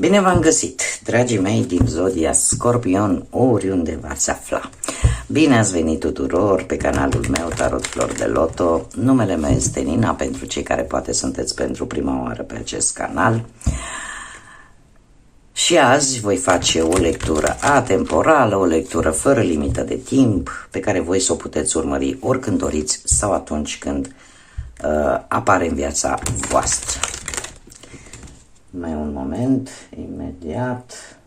Bine v-am găsit, dragii mei din Zodia Scorpion, oriunde v-ați afla. Bine ați venit tuturor pe canalul meu Tarot Flori de Loto. Numele meu este Nina, pentru cei care poate sunteți pentru prima oară pe acest canal. Și azi voi face o lectură atemporală, o lectură fără limită de timp, pe care voi să o puteți urmări oricând doriți sau atunci când apare în viața voastră. Mai un moment, imediat.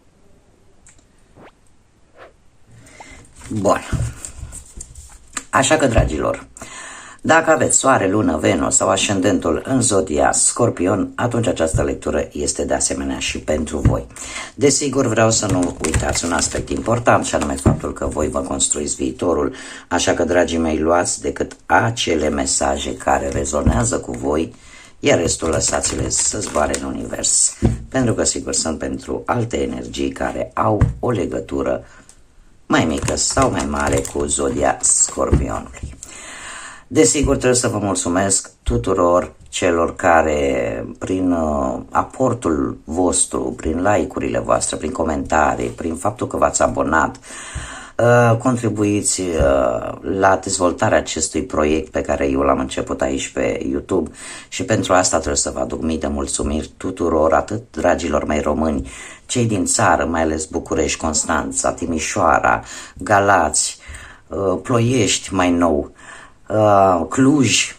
Bun. Așa că, dragilor, dacă aveți soare, lună, Venus sau ascendentul în Zodia Scorpion, atunci această lectură este de asemenea și pentru voi. Desigur, vreau să nu uitați un aspect important, și anume faptul că voi vă construiți viitorul, așa că, dragii mei, luați decât acele mesaje care rezonează cu voi, iar restul lăsați-le să zboare în univers, pentru că sigur sunt pentru alte energii care au o legătură mai mică sau mai mare cu Zodia Scorpionului. Desigur, trebuie să vă mulțumesc tuturor celor care, prin aportul vostru, prin like-urile voastre, prin comentarii, prin faptul că v-ați abonat, contribuiți la dezvoltarea acestui proiect pe care eu l-am început aici pe YouTube, și pentru asta trebuie să vă aduc mii de mulțumiri tuturor, atât dragilor mei români, cei din țară, mai ales București, Constanța, Timișoara, Galați, Ploiești mai nou, Cluj,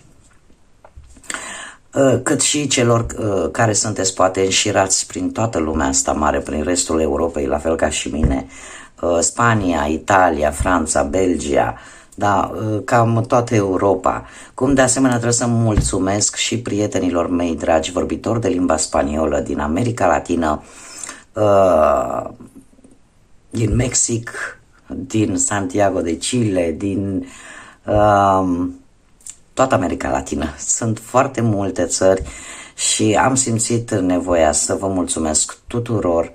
cât și celor care sunteți poate înșirați prin toată lumea asta mare, prin restul Europei, la fel ca și mine, Spania, Italia, Franța, Belgia, da, cam toată Europa. Cum de asemenea trebuie să mulțumesc și prietenilor mei dragi, vorbitori de limba spaniolă din America Latină, din Mexic, din Santiago de Chile, din toată America Latină. Sunt foarte multe țări și am simțit nevoia să vă mulțumesc tuturor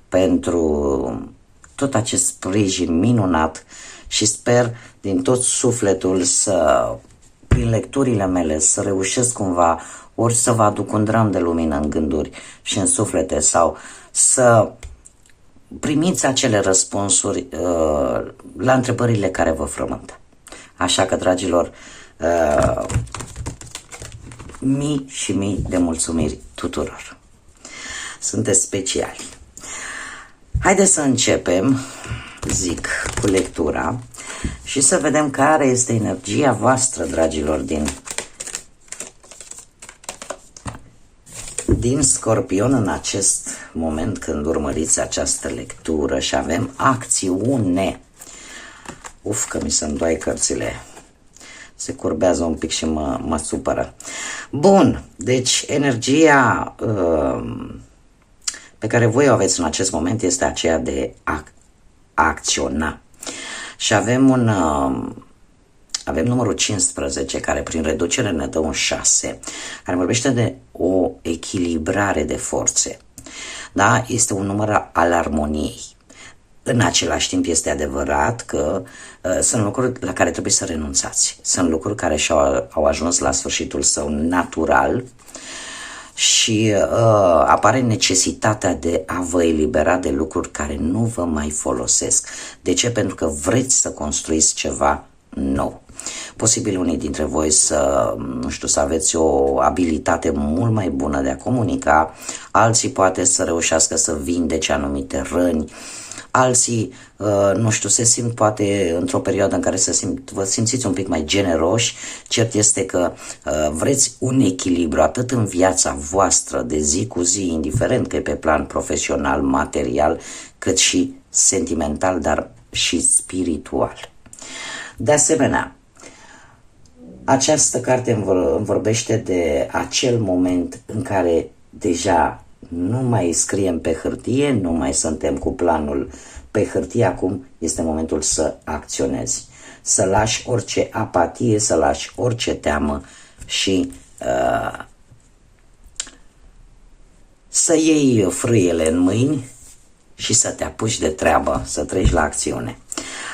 pentru tot acest sprijin minunat și sper din tot sufletul să, prin lecturile mele, să reușesc cumva ori să vă aduc un dram de lumină în gânduri și în suflete, sau să primiți acele răspunsuri la întrebările care vă frământă. Așa că, dragilor, mii și mii de mulțumiri tuturor. Sunteți speciali. Haideți să începem, zic, cu lectura și să vedem care este energia voastră, dragilor, din Scorpion în acest moment când urmăriți această lectură. Și avem acțiune. Uf, că mi se îndoaie cărțile. Se curbează un pic și mă supără. Bun, deci energia pe care voi o aveți în acest moment este aceea de a acționa. Și avem avem numărul 15, care prin reducere ne dă un 6, care vorbește de o echilibrare de forțe. Da? Este un număr al armoniei. În același timp este adevărat că sunt lucruri la care trebuie să renunțați. Sunt lucruri care au ajuns la sfârșitul său natural și apare necesitatea de a vă elibera de lucruri care nu vă mai folosesc. De ce? Pentru că vreți să construiți ceva nou. Posibil unii dintre voi să, nu știu, să aveți o abilitate mult mai bună de a comunica, alții poate să reușească să vindece anumite răni, alții, nu știu, se simt poate într-o perioadă în care vă simțiți un pic mai generoși. Cert este că vreți un echilibru atât în viața voastră de zi cu zi, indiferent că e pe plan profesional, material, cât și sentimental, dar și spiritual. De asemenea, această carte îmi vorbește de acel moment în care deja nu mai scriem pe hârtie, nu mai suntem cu planul pe hârtie, acum este momentul să acționezi, să lași orice apatie, să lași orice teamă și să iei frâiele în mâini și să te apuci de treabă, să treci la acțiune.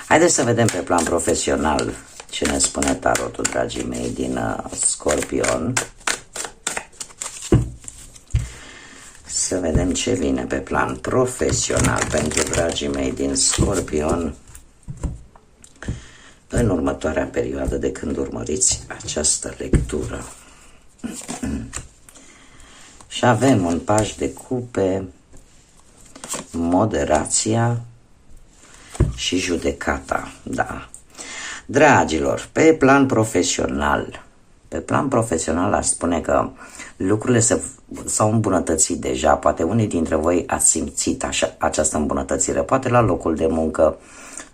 Haideți să vedem pe plan profesional ce ne spune tarotul, dragii mei, din Scorpion. Să vedem ce vine pe plan profesional pentru dragii mei din Scorpion în următoarea perioadă de când urmăriți această lectură. Și avem un paj de cupe, moderația și judecata, da. Dragilor, pe plan profesional aș spune că lucrurile s-au îmbunătățit deja, poate unii dintre voi ați simțit această îmbunătățire, poate la locul de muncă,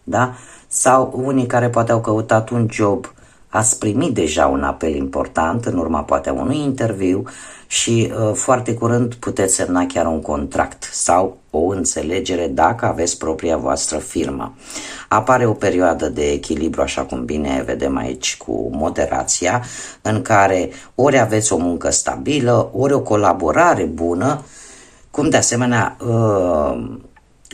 da? Sau unii care poate au căutat un job, ați primit deja un apel important în urma poate unui interviu și foarte curând puteți semna chiar un contract sau o înțelegere dacă aveți propria voastră firmă. Apare o perioadă de echilibru, așa cum bine vedem aici cu moderația, în care ori aveți o muncă stabilă, ori o colaborare bună, cum de asemenea,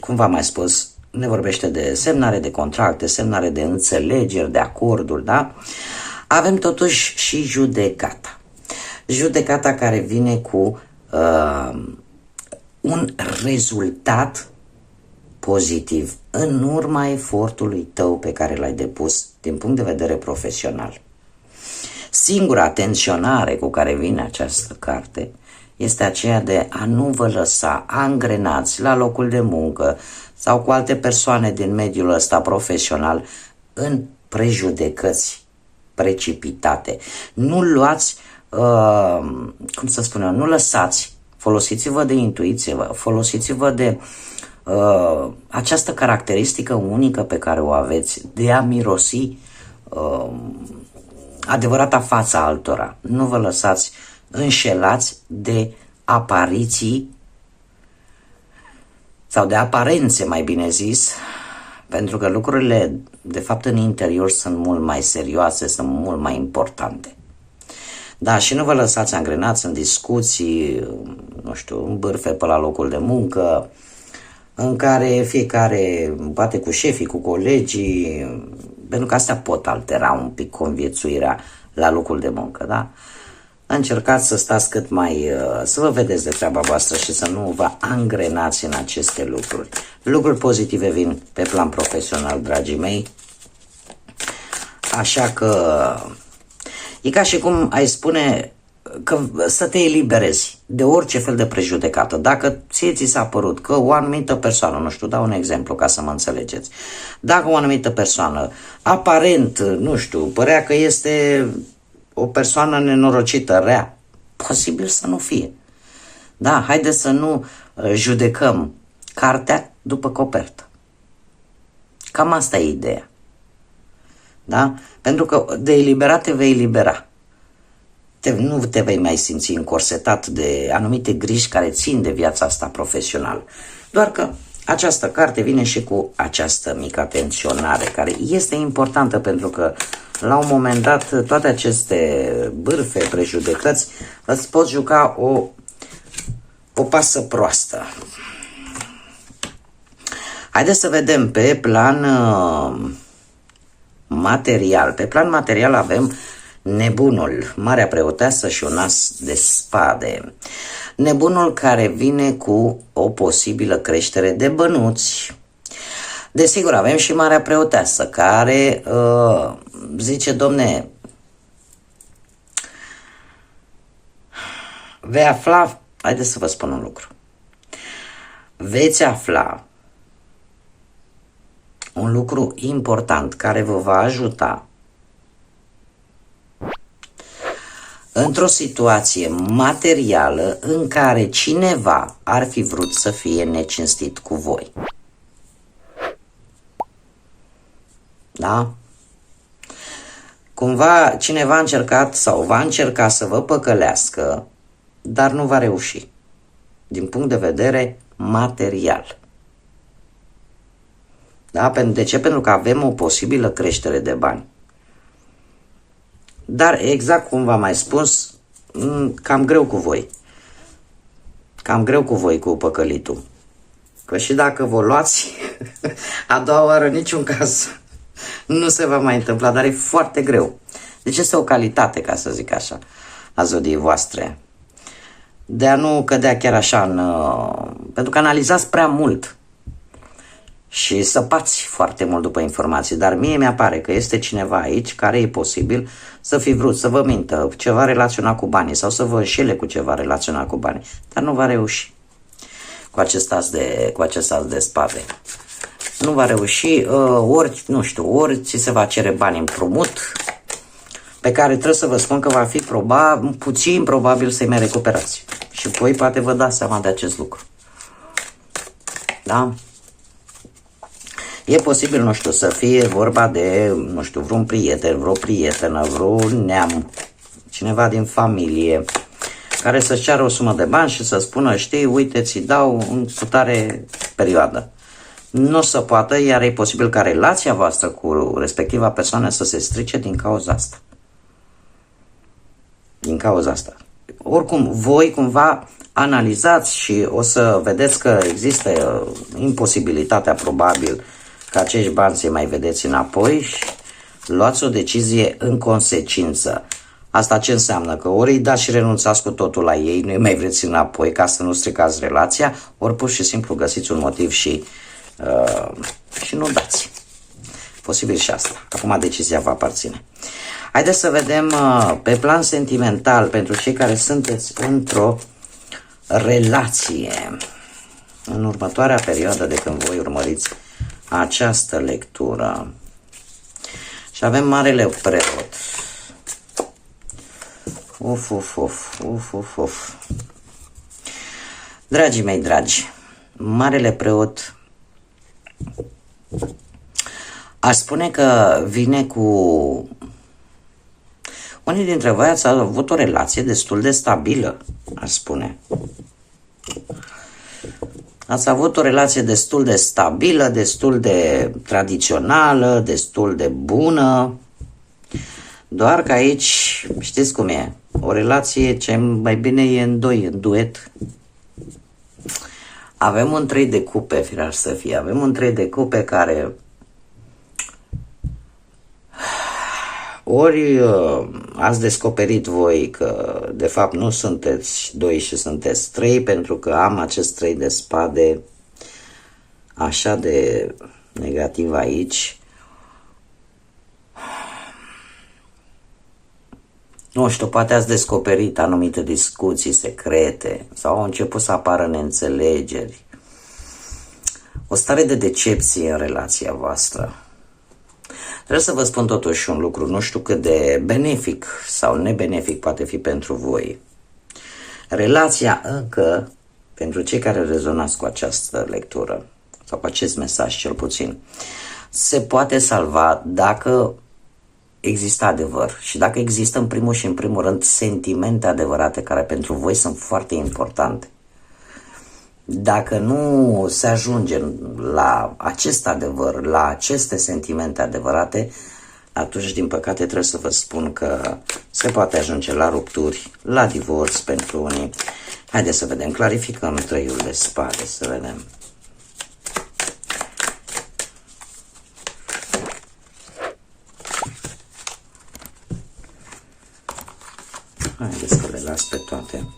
cum v-am mai spus, ne vorbește de semnare de contracte, semnare de înțelegeri, de acorduri, da? Avem totuși și judecata. Judecata care vine cu un rezultat pozitiv în urma efortului tău pe care l-ai depus din punct de vedere profesional. Singura atenționare cu care vine această carte este aceea de a nu vă lăsa angrenați la locul de muncă sau cu alte persoane din mediul ăsta profesional în prejudecăți precipitate. Nu luați, cum să spun eu, nu lăsați, folosiți-vă de intuiție, folosiți-vă de această caracteristică unică pe care o aveți de a mirosi adevărata fața altora. Nu vă lăsați înșelați de apariții sau de aparențe, mai bine zis, pentru că lucrurile, de fapt, în interior sunt mult mai serioase, sunt mult mai importante. Da, și nu vă lăsați angrenați în discuții, nu știu, în bârfe pe la locul de muncă, în care fiecare bate cu șefii, cu colegii, pentru că astea pot altera un pic conviețuirea la locul de muncă, da? Încercați să stați cât mai, să vă vedeți de treaba voastră și să nu vă angrenați în aceste lucruri. Lucruri pozitive vin pe plan profesional, dragii mei, așa că e ca și cum ai spune că să te eliberezi de orice fel de prejudecată. Dacă ți s-a părut că o anumită persoană, nu știu, dau un exemplu ca să mă înțelegeți, dacă o anumită persoană, aparent, nu știu, părea că este o persoană nenorocită, rea, posibil să nu fie. Da, haideți să nu judecăm cartea după copertă. Cam asta e ideea. Da? Pentru că de eliberat te vei elibera. Nu te vei mai simți încorsetat de anumite griji care țin de viața asta profesională. Doar că această carte vine și cu această mică atenționare care este importantă pentru că la un moment dat toate aceste bârfe, prejudecăți îți pot juca o pasă proastă. Haideți să vedem pe plan material. Pe plan material avem nebunul, marea preoteasă și un as de spade. Nebunul care vine cu o posibilă creștere de bănuți. Desigur, avem și marea preoteasă care zice, domne, vei afla, haideți să vă spun un lucru, veți afla un lucru important care vă va ajuta într-o situație materială în care cineva ar fi vrut să fie necinstit cu voi. Da? Cumva cineva a încercat sau va încerca să vă păcălească, dar nu va reuși din punct de vedere material. Da? De ce? Pentru că avem o posibilă creștere de bani. Dar exact cum v-am mai spus, cam greu cu voi. Cam greu cu voi cu păcălitul. Că și dacă vă luați, a doua oară niciun caz nu se va mai întâmpla, dar e foarte greu. Deci este o calitate, ca să zic așa, a zodiei voastre. de a nu cădea chiar așa pentru că analizați prea mult și săpați foarte mult după informații, dar mie mi-apare că este cineva aici care e posibil să fi vrut să vă mintă ceva relaționat cu banii sau să vă înșele cu ceva relaționat cu banii, dar nu va reuși cu acest as de spade. Nu va reuși, ori, nu știu, ori ți se va cere bani împrumut, pe care trebuie să vă spun că va fi puțin probabil să-i mai recuperați. Și voi poate vă dați seama de acest lucru. Da? E posibil, nu știu, să fie vorba de, nu știu, vreun prieten, vreo prietenă, vreun neam, cineva din familie, care să-și ceară o sumă de bani și să spună, știi, uite, ți dau în cutare perioadă. Nu o să poată, iar e posibil ca relația voastră cu respectiva persoană să se strice din cauza asta. Din cauza asta. Oricum, voi cumva analizați și o să vedeți că există imposibilitatea probabil ca acești bani să-i mai vedeți înapoi și luați o decizie în consecință. Asta ce înseamnă? Că ori îi dați și renunțați cu totul la ei, nu-i mai vreți înapoi ca să nu stricați relația, ori pur și simplu găsiți un motiv și nu dați. Posibil și asta. Acum decizia vă aparține. Haideți să vedem pe plan sentimental pentru cei care sunteți într-o relație în următoarea perioadă de când voi urmăriți această lectură. Și avem Marele Preot. Uf. Dragii mei dragi, Marele Preot aș spune că vine cu... Unii dintre voi ați avut o relație destul de stabilă, aș spune. Ați avut o relație destul de stabilă, destul de tradițională, destul de bună. Doar că aici, știți cum e, o relație ce mai bine e în doi, în duet. Avem un 3 de cupe, firar să fie, avem un 3 de cupe care... Ori ați descoperit voi că de fapt nu sunteți 2 și sunteți 3, pentru că am acest 3 de spade așa de negativ aici. Nu știu, poate ați descoperit anumite discuții secrete sau au început să apară neînțelegeri. O stare de decepție în relația voastră. Trebuie să vă spun totuși un lucru, nu știu cât de benefic sau nebenefic poate fi pentru voi. Relația încă, pentru cei care rezonați cu această lectură, sau cu acest mesaj cel puțin, se poate salva dacă există adevăr și dacă există în primul și în primul rând sentimente adevărate care pentru voi sunt foarte importante. Dacă nu se ajunge la acest adevăr, la aceste sentimente adevărate, atunci, din păcate, trebuie să vă spun că se poate ajunge la rupturi, la divorț pentru unii. Haideți să vedem, clarificăm 3-ul de spade, să vedem. Haideți să le las pe toate.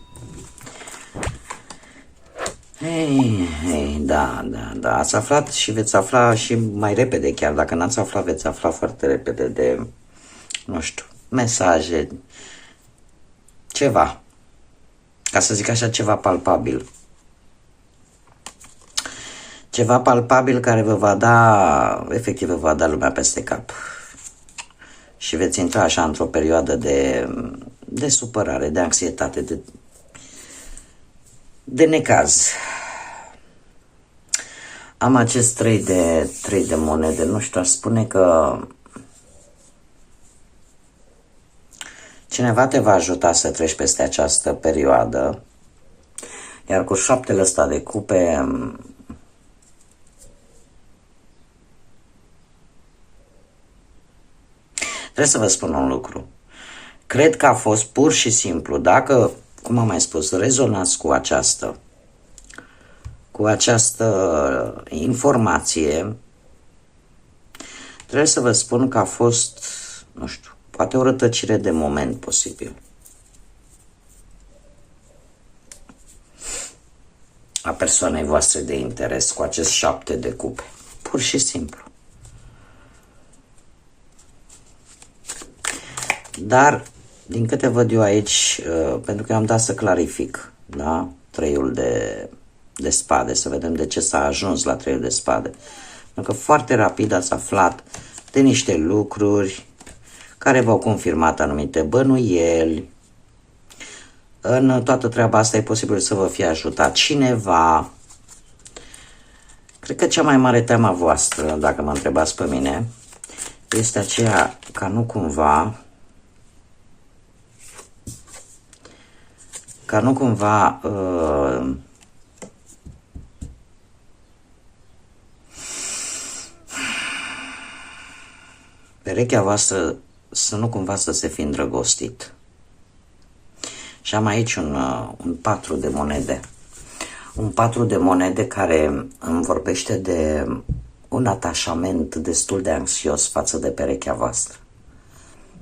Da, ați aflat și veți afla și mai repede chiar. Dacă n-ați aflat, veți afla foarte repede de, nu știu, mesaje, ceva, ca să zic așa, ceva palpabil. Ceva palpabil care vă va da, efectiv vă va da lumea peste cap. Și veți intra așa într-o perioadă de supărare, de anxietate, de necaz. Am acest 3 de monede, nu știu, aș spune că cineva te va ajuta să treci peste această perioadă, iar cu 7-le ăsta de cupe trebuie să vă spun un lucru. Cred că a fost pur și simplu, dacă, cum am mai spus, rezonați cu această informație, trebuie să vă spun că a fost, nu știu, poate o rătăcire de moment posibil. persoanei voastre de interes cu acest 7 de cupe. Pur și simplu. Dar, din câte văd eu aici, pentru că eu am dat să clarific, da? Treiul de spade, să vedem de ce s-a ajuns la treiul de spade. Pentru că foarte rapid ați aflat de niște lucruri care v-au confirmat anumite bănuieli. În toată treaba asta e posibil să vă fie ajutat cineva. Cred că cea mai mare teamă voastră, dacă mă întrebați pe mine, este aceea ca nu cumva perechea voastră să nu cumva să se fi îndrăgostit. Și am aici un 4 de monede. Un 4 de monede care îmi vorbește de un atașament destul de anxios față de perechea voastră.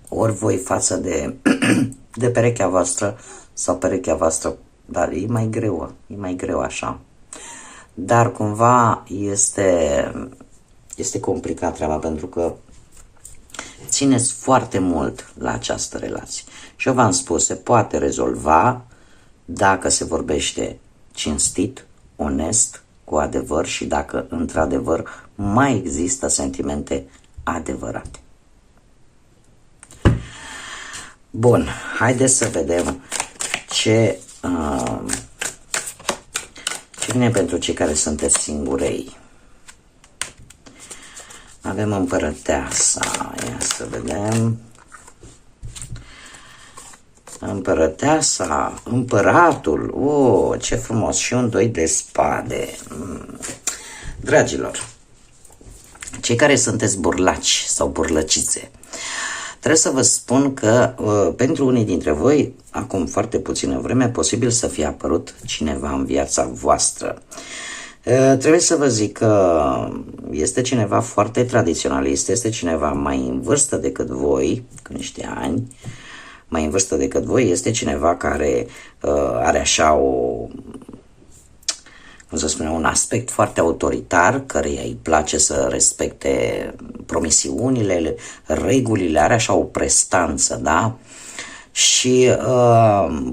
Ori voi față de perechea voastră sau perechea voastră, dar e mai greu așa. Dar cumva este complicat treaba, pentru că țineți foarte mult la această relație. Și eu v-am spus, se poate rezolva dacă se vorbește cinstit, onest, cu adevăr și dacă într-adevăr mai există sentimente adevărate. Bun, haideți să vedem ce vine pentru cei care sunteți singurei. Avem împărăteasa, ia să vedem. Împărăteasa, împăratul, ce frumos, și un 2 de spade. Dragilor, cei care sunteți burlaci sau burlăcițe, trebuie să vă spun că pentru unii dintre voi, acum foarte puțină vreme, posibil să fie apărut cineva în viața voastră. Trebuie să vă zic că este cineva foarte tradiționalist, este cineva mai în vârstă decât voi, cu niște ani, mai în vârstă decât voi, este cineva care are așa un aspect foarte autoritar, căreia îi place să respecte promisiunile, regulile, are așa o prestanță, da? Și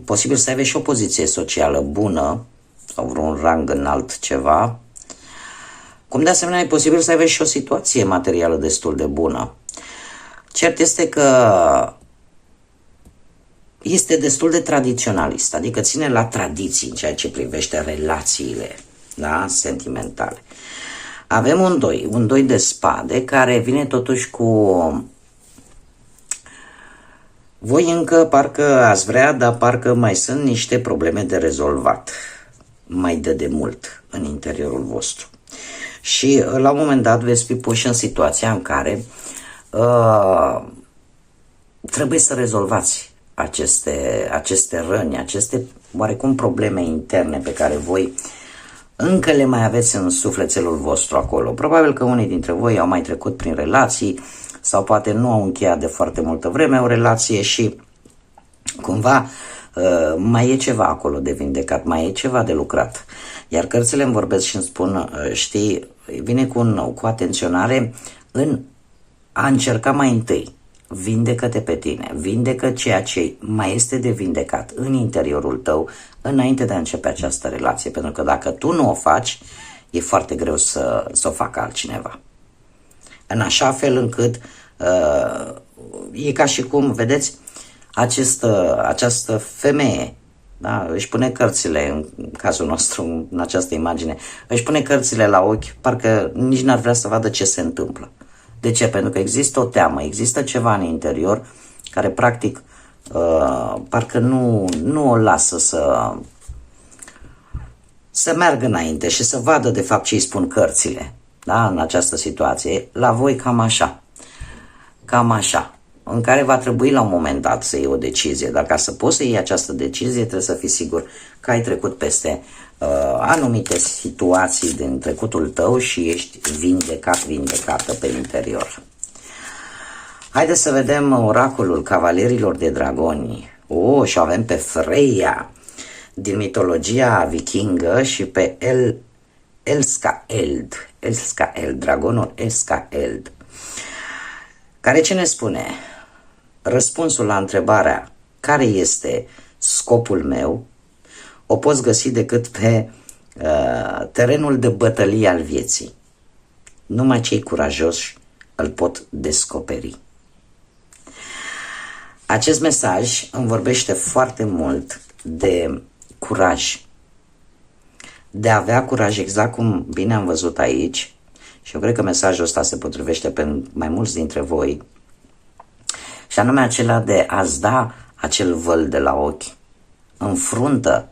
posibil să aibă și o poziție socială bună sau vreun rang înalt ceva, cum de asemenea e posibil să aibă și o situație materială destul de bună. Cert este că este destul de tradiționalist, adică ține la tradiții în ceea ce privește relațiile, da, sentimentale. Avem un 2 de spade care vine totuși cu... Voi încă parcă ați vrea, dar parcă mai sunt niște probleme de rezolvat, mai de mult în interiorul vostru. Și la un moment dat veți fi puși în situația în care trebuie să rezolvați aceste răni, aceste oarecum probleme interne pe care voi încă le mai aveți în sufletelul vostru acolo. Probabil că unii dintre voi au mai trecut prin relații sau poate nu au încheiat de foarte multă vreme o relație și cumva mai e ceva acolo de vindecat, mai e ceva de lucrat. Iar cărțile îmi vorbesc și îmi spun, știi, vine cu atenționare în a încerca mai întâi. Vindecă-te pe tine, vindecă ceea ce mai este de vindecat în interiorul tău înainte de a începe această relație, pentru că dacă tu nu o faci, e foarte greu să o facă altcineva. În așa fel încât e ca și cum, vedeți, această femeie, da, își pune cărțile, în cazul nostru, în această imagine, își pune cărțile la ochi, parcă nici n-ar vrea să vadă ce se întâmplă. De ce? Pentru că există o teamă, există ceva în interior care practic parcă nu o lasă să meargă înainte și să vadă de fapt ce îi spun cărțile, da? În această situație. La voi cam așa, în care va trebui la un moment dat să iei o decizie. Dar ca să poți să iei această decizie, trebuie să fii sigur că ai trecut peste anumite situații din trecutul tău și ești vindecată pe interior. Haideți să vedem oracolul Cavalerilor de Dragoni. Și avem pe Freya. din mitologia vikingă și pe Elskaeld, dragonul Elskaeld, care ce ne spune? Răspunsul la întrebarea care este scopul meu o poți găsi decât pe terenul de bătălie al vieții. Numai cei curajoși îl pot descoperi. Acest mesaj îmi vorbește foarte mult de curaj, de a avea curaj, exact cum bine am văzut aici, și eu cred că mesajul ăsta se potrivește pentru mai mulți dintre voi, și anume acela de a-ți da acel văl de la ochi. Înfruntă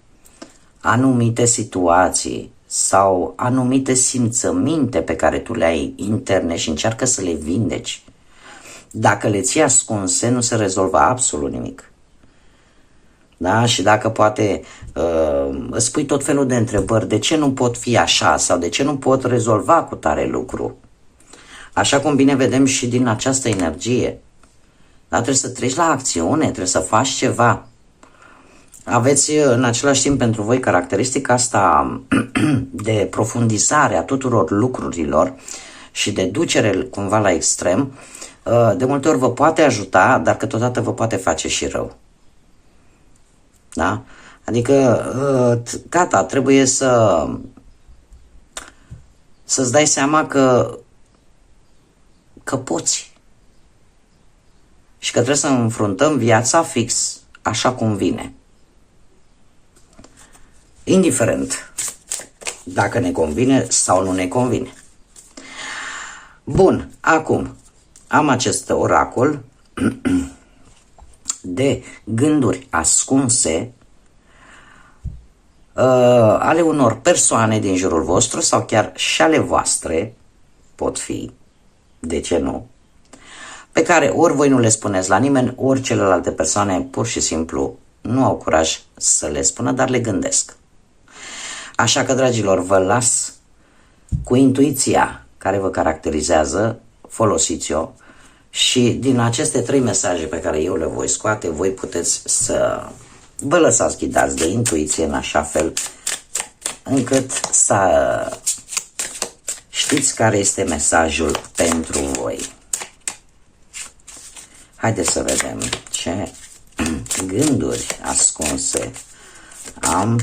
anumite situații sau anumite simțăminte pe care tu le ai interne și încearcă să le vindeci. Dacă le ții ascunse, nu se rezolvă absolut nimic. Da? Și dacă poate îți pui tot felul de întrebări, de ce nu pot fi așa sau de ce nu pot rezolva cu tare lucru. Așa cum bine vedem și din această energie. Da? Trebuie să treci la acțiune, trebuie să faci ceva. Aveți în același timp pentru voi caracteristica asta de profundizare a tuturor lucrurilor și de ducere cumva la extrem. De multe ori vă poate ajuta, dar câteodată vă poate face și rău. Da? Adică, gata, trebuie să-ți dai seama că poți. Și că trebuie să înfruntăm viața fix așa cum vine. Indiferent dacă ne convine sau nu ne convine. Bun, acum am acest oracol de gânduri ascunse ale unor persoane din jurul vostru sau chiar și ale voastre, pot fi, de ce nu, pe care ori voi nu le spuneți la nimeni, ori celelalte persoane pur și simplu nu au curaj să le spună, dar le gândesc. Așa că, dragilor, vă las cu intuiția care vă caracterizează, folosiți-o și din aceste 3 mesaje pe care eu le voi scoate, voi puteți să vă lăsați ghidați de intuiție în așa fel încât să știți care este mesajul pentru voi. Haideți să vedem ce gânduri ascunse am.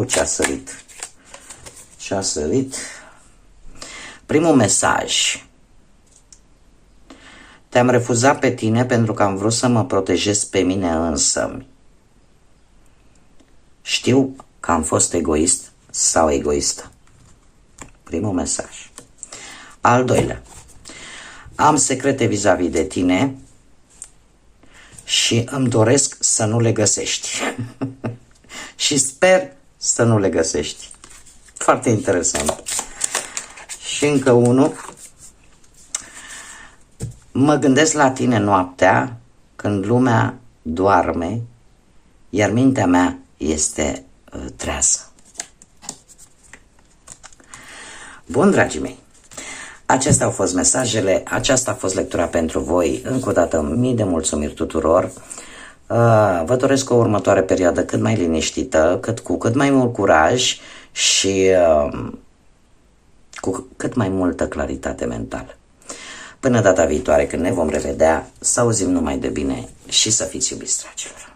Ce a sărit. Ce a sărit. Primul mesaj. Te-am refuzat pe tine pentru că am vrut să mă protejez pe mine însămi. Știu că am fost egoist sau egoistă. Primul mesaj. Al doilea. Am secrete vis-a-vis de tine și îmi doresc să nu le găsești. Și sper să nu le găsești. Foarte interesant. Și încă unul. Mă gândesc la tine noaptea când lumea doarme, iar mintea mea este trează. Bun, dragii mei, acestea au fost mesajele, aceasta a fost lectura pentru voi. Încă o dată, mii de mulțumiri tuturor. Vă doresc o următoare perioadă cât mai liniștită, cu cât mai mult curaj și cu cât mai multă claritate mentală. Până data viitoare, când ne vom revedea, să auzim numai de bine și să fiți iubiți, dragilor.